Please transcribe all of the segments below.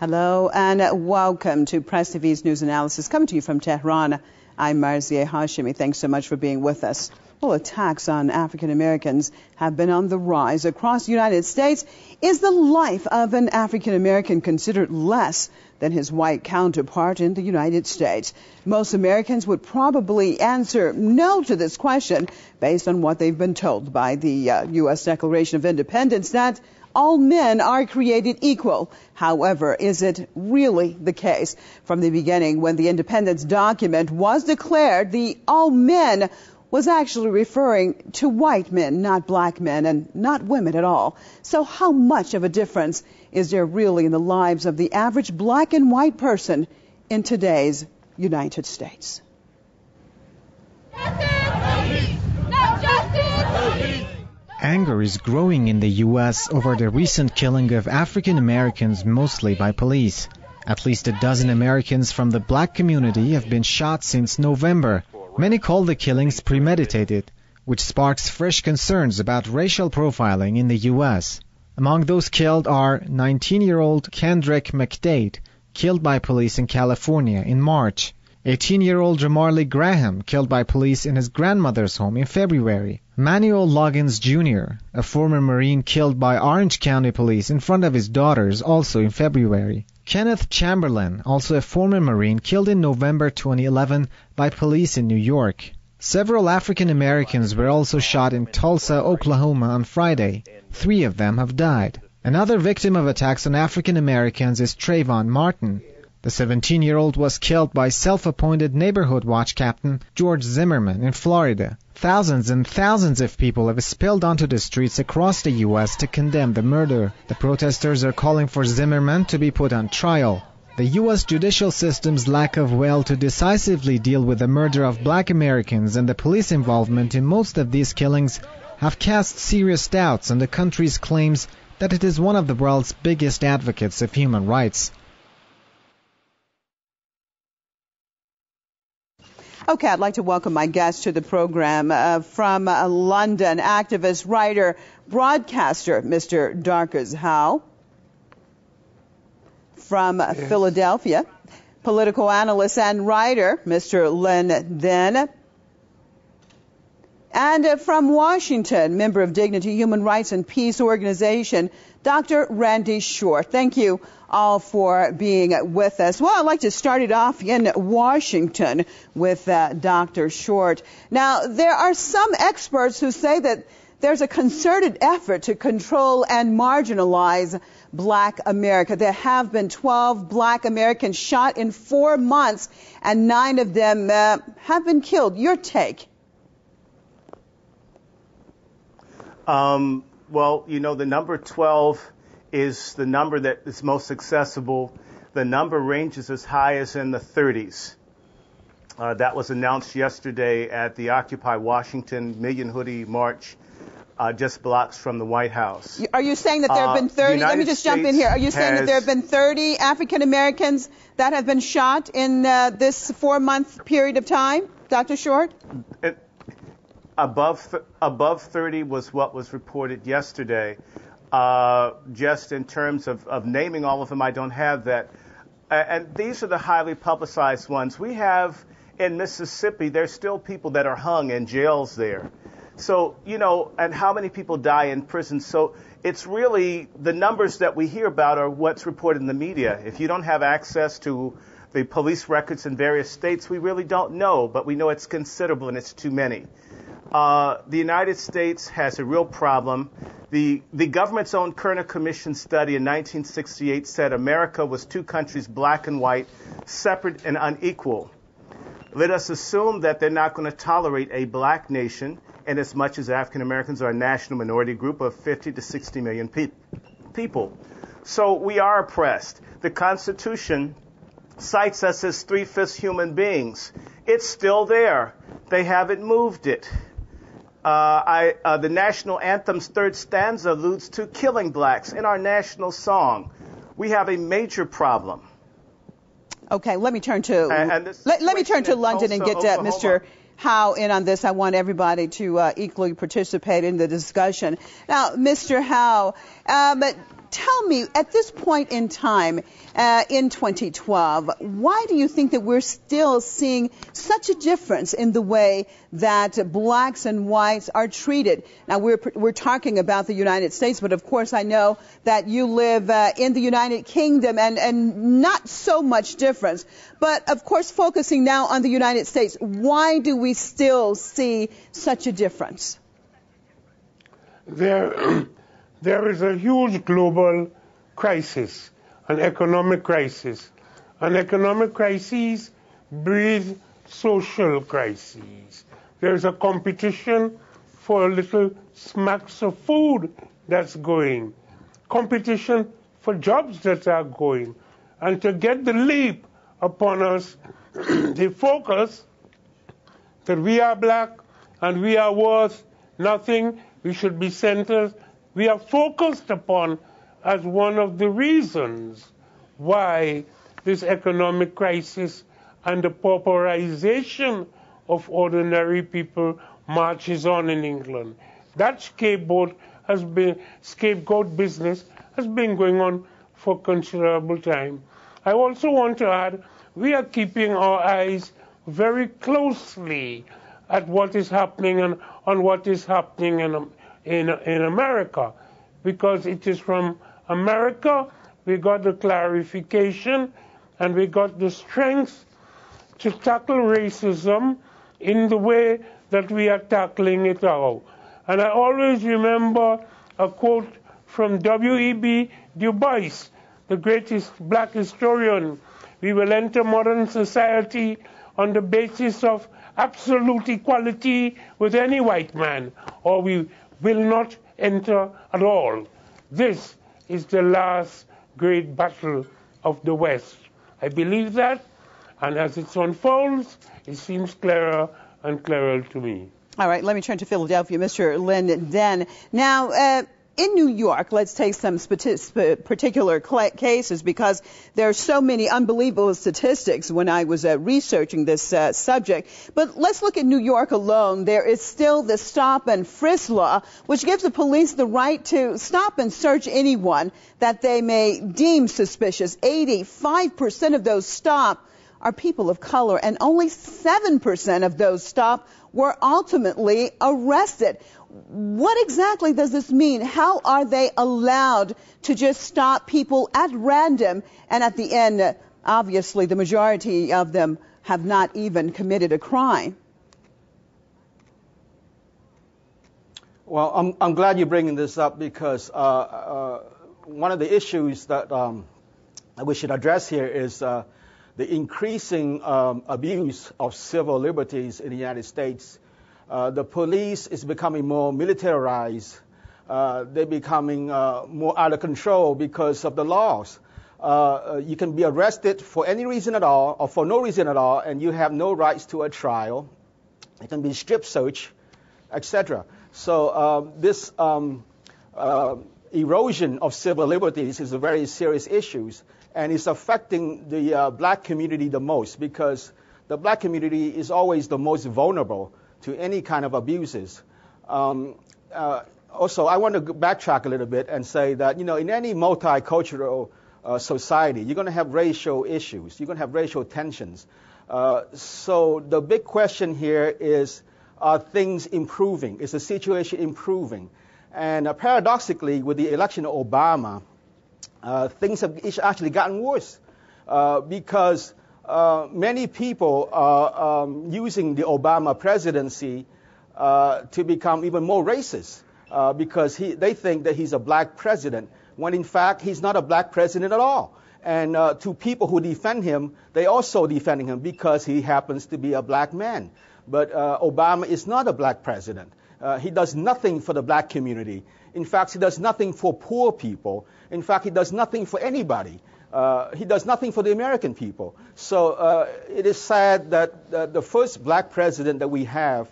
Hello and welcome to Press TV's News Analysis, coming to you from Tehran. I'm Marzieh Hashemi. Thanks so much for being with us. Well, attacks on African Americans have been on the rise across the United States. Is the life of an African American considered less than his white counterpart in the United States? Most Americans would probably answer no to this question based on what they've been told by the U.S. Declaration of Independence, that all men are created equal. However, is it really the case? From the beginning, when the independence document was declared, the all men was actually referring to white men, not black men, and not women at all. So how much of a difference is there really in the lives of the average black and white person in today's United States? Anger is growing in the U.S. over the recent killing of African Americans, mostly by police. At least a dozen Americans from the black community have been shot since November. Many call the killings premeditated, which sparks fresh concerns about racial profiling in the U.S. Among those killed are 19-year-old Kendrick McDade, killed by police in California in March. 18-year-old Jamarly Graham, killed by police in his grandmother's home in February. Manuel Loggins Jr., a former Marine killed by Orange County police in front of his daughters, also in February. Kenneth Chamberlain, also a former Marine, killed in November 2011 by police in New York. Several African Americans were also shot in Tulsa, Oklahoma on Friday. 3 of them have died. Another victim of attacks on African Americans is Trayvon Martin. The 17-year-old was killed by self-appointed neighborhood watch captain George Zimmerman in Florida. Thousands and thousands of people have spilled onto the streets across the U.S. to condemn the murder. The protesters are calling for Zimmerman to be put on trial. The U.S. judicial system's lack of will to decisively deal with the murder of black Americans and the police involvement in most of these killings have cast serious doubts on the country's claims that it is one of the world's biggest advocates of human rights. Okay, I'd like to welcome my guest to the program from London, activist, writer, broadcaster, Mr. Darcus Howe. From Philadelphia, political analyst and writer, Mr. Len Then. And from Washington, member of Dignity, Human Rights and Peace Organization, Dr. Randy Short. Thank you all for being with us. Well, I'd like to start it off in Washington with Dr. Short. Now, there are some experts who say that there's a concerted effort to control and marginalize black America. There have been 12 black Americans shot in 4 months, and 9 of them have been killed. Your take? Well, you know, the number 12 is the number that is most accessible. The number ranges as high as in the 30s. That was announced yesterday at the Occupy Washington Million Hoodie March, just blocks from the White House. Are you saying that there have been 30? Let me just jump in here. Are you saying that there have been 30 African Americans that have been shot in this 4-month period of time, Dr. Short? Above 30 was what was reported yesterday. Just in terms of naming all of them, I don't have that. And these are the highly publicized ones. We have in Mississippi, there's still people that are hung in jails there. So, you know, and how many people die in prison? So it's really the numbers that we hear about are what's reported in the media. If you don't have access to the police records in various states, we really don't know, but we know it's considerable and it's too many. The United States has a real problem. The government's own Kerner Commission study in 1968 said America was 2 countries, black and white, separate and unequal. Let us assume that they're not going to tolerate a black nation, and as much as African Americans are a national minority group of 50 to 60 million people. So we are oppressed. The Constitution cites us as 3/5 human beings. It's still there. They haven't moved it. The national anthem's 3rd stanza alludes to killing blacks in our national song. We have a major problem. Okay, let me turn to London and get Mr. Howe in on this. I want everybody to equally participate in the discussion. Now, Mr. Howe, Tell me, at this point in time, in 2012, why do you think that we're still seeing such a difference in the way that blacks and whites are treated? Now, we're talking about the United States, but of course I know that you live in the United Kingdom and not so much difference. But of course, focusing now on the United States, why do we still see such a difference? There is a huge global crisis, an economic crisis. An economic crisis breeds social crises. There's a competition for little smacks of food that's going, competition for jobs that are going. And to get the leap upon us, they focus that we are black and we are worth nothing, we should be centers. We are focused upon as one of the reasons why this economic crisis and the pauperization of ordinary people marches on in England. That scapegoat business has been going on for considerable time. I also want to add, we are keeping our eyes very closely at what is happening and on what is happening in America, because it is from America we got the clarification and we got the strength to tackle racism in the way that we are tackling it now. And I always remember a quote from W.E.B. Du Bois, the greatest black historian. We will enter modern society on the basis of absolute equality with any white man, or we will not enter at all. This is the last great battle of the West. I believe that, and as it unfolds, it seems clearer and clearer to me. All right, let me turn to Philadelphia, Mr. Lynn Den. Now, in New York, let's take some particular cases, because there are so many unbelievable statistics when I was researching this subject. But let's look at New York alone. There is still the stop and frisk law, which gives the police the right to stop and search anyone that they may deem suspicious. 85% of those stopped are people of color, and only 7% of those stopped were ultimately arrested. What exactly does this mean? How are they allowed to just stop people at random? And at the end, obviously, the majority of them have not even committed a crime. Well, I'm glad you're bringing this up, because one of the issues that we should address here is the increasing abuse of civil liberties in the United States. The police is becoming more militarized. They're becoming more out of control because of the laws. You can be arrested for any reason at all, or for no reason at all, and you have no rights to a trial. It can be strip search, etc. So this erosion of civil liberties is a very serious issue, and it's affecting the black community the most, because the black community is always the most vulnerable to any kind of abuses. Also, I want to backtrack a little bit and say that, in any multicultural society, you're going to have racial issues. You're going to have racial tensions. So the big question here is, are things improving? Is the situation improving? And paradoxically, with the election of Obama, things have actually gotten worse, because many people are using the Obama presidency to become even more racist, because they think that he's a black president, when in fact he's not a black president at all. And to people who defend him, they also defending him because he happens to be a black man. But Obama is not a black president. He does nothing for the black community. In fact, he does nothing for poor people. In fact, he does nothing for anybody. He does nothing for the American people. So it is sad that the first black president that we have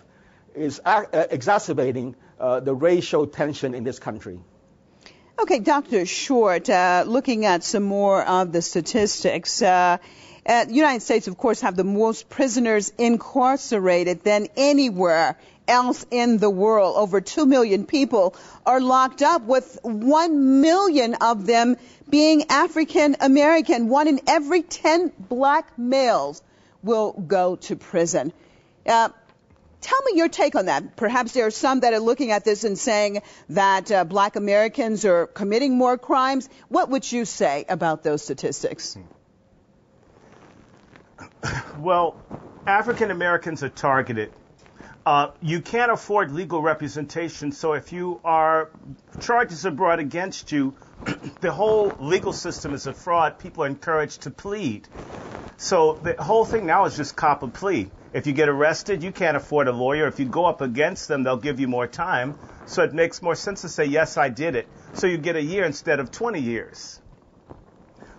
is exacerbating the racial tension in this country. Okay, Dr. Short, looking at some more of the statistics, The United States, of course, have the most prisoners incarcerated than anywhere else in the world. Over 2 million people are locked up, with 1 million of them being African American. 1 in every 10 black males will go to prison. Tell me your take on that. Perhaps there are some that are looking at this and saying that black Americans are committing more crimes. What would you say about those statistics? Well, African Americans are targeted. You can't afford legal representation, so if you are charges are brought against you, the whole legal system is a fraud. People are encouraged to plead. So the whole thing now is just cop a plea. If you get arrested, you can't afford a lawyer. If you go up against them, they'll give you more time. So it makes more sense to say, yes, I did it. So you get a year instead of 20 years.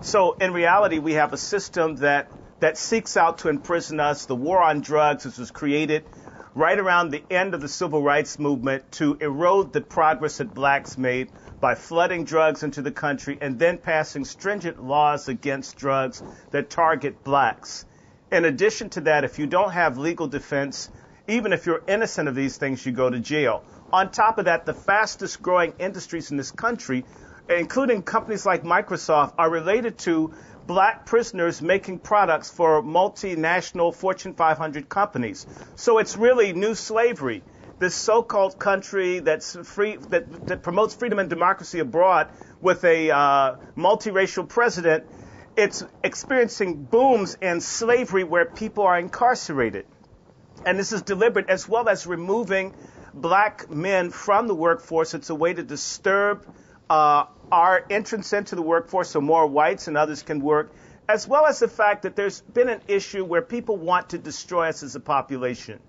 So in reality, we have a system that seeks out to imprison us. The war on drugs, which was created right around the end of the civil rights movement to erode the progress that blacks made by flooding drugs into the country and then passing stringent laws against drugs that target blacks. In addition to that, if you don't have legal defense, even if you're innocent of these things, you go to jail. On top of that, the fastest growing industries in this country, including companies like Microsoft, are related to black prisoners making products for multinational Fortune 500 companies. So it's really new slavery. This so-called country that's free, that promotes freedom and democracy abroad with a multiracial president, it's experiencing booms in slavery where people are incarcerated. And this is deliberate, as well as removing black men from the workforce. It's a way to disturb our entrance into the workforce so more whites and others can work, as well as the fact that there's been an issue where people want to destroy us as a population.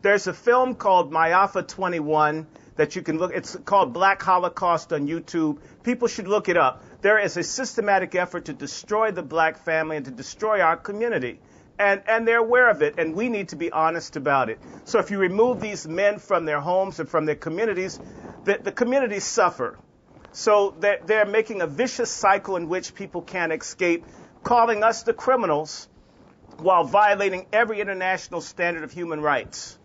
There's a film called Myafa 21 that you can look. It's called Black Holocaust on YouTube. People should look it up. There is a systematic effort to destroy the black family and to destroy our community. And they're aware of it, and we need to be honest about it. So if you remove these men from their homes and from their communities, the communities suffer. So they're making a vicious cycle in which people can't escape, calling us the criminals while violating every international standard of human rights.